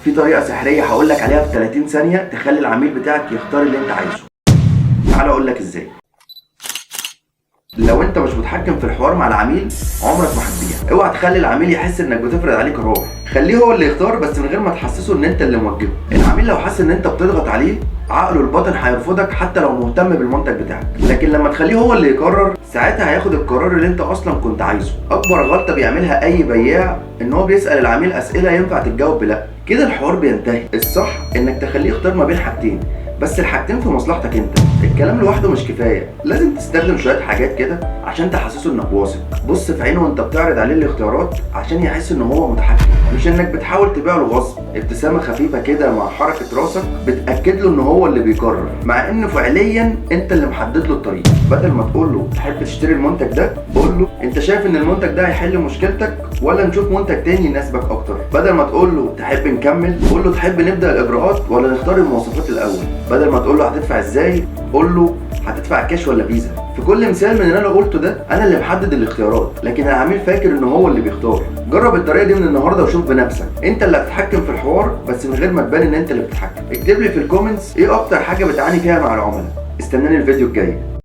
في طريقه سحريه هقول لك عليها في 30 ثانيه تخلي العميل بتاعك يختار اللي انت عايزه. تعال اقول لك ازاي. لو انت مش متحكم في الحوار مع العميل عمرك ما هتبيع. اوعى تخلي العميل يحس انك بتفرض عليه قرار، خليه هو اللي يختار بس من غير ما تحسسه ان انت اللي موجهه. العميل لو حس ان انت بتضغط عليه عقله الباطن هيرفضك حتى لو مهتم بالمنتج بتاعك، لكن لما تخليه هو اللي يقرر ساعتها هياخد القرار اللي انت اصلا كنت عايزه. اكبر غلطه بيعملها اي بياع ان هو بيسال العميل اسئله ينفع تتجاوب بلا، كده الحوار بينتهي. الصح انك تخليه يختار ما بين حاجتين، بس الحاجتين في مصلحتك انت. الكلام لوحده مش كفايه، لازم تستخدم شويه حاجات كده عشان تحسسه انك واثق. بص في عينه وانت بتعرض عليه الاختيارات عشان يحس ان هو متحكم، مش انك بتحاول تبيع له غصب. ابتسامه خفيفه كده مع حركه راسك بتاكد له ان هو اللي بيقرر، مع انه فعليا انت اللي محدد له الطريق. بدل ما تقول له تحب تشتري المنتج ده، قول له انت شايف ان المنتج ده هيحل مشكلتك ولا نشوف منتج تاني يناسبك اكتر. بدل ما تقول له تحب نكمل، قول له تحب نبدا الاجراءات ولا نختار المواصفات الاول. بدل ما تقول له هتدفع ازاي، قول له هتدفع كاش ولا فيزا. في كل مثال من اللي انا قلته ده انا اللي محدد الاختيارات، لكن العميل فاكر ان هو اللي بيختار. جرب الطريقه دي من النهارده وشوف بنفسك انت اللي هتتحكم في الحوار بس من غير ما تبان ان انت اللي بتتحكم. اكتب لي في الكومنتس ايه اكتر حاجه بتعاني فيها مع العملاء. استناني الفيديو الجاي.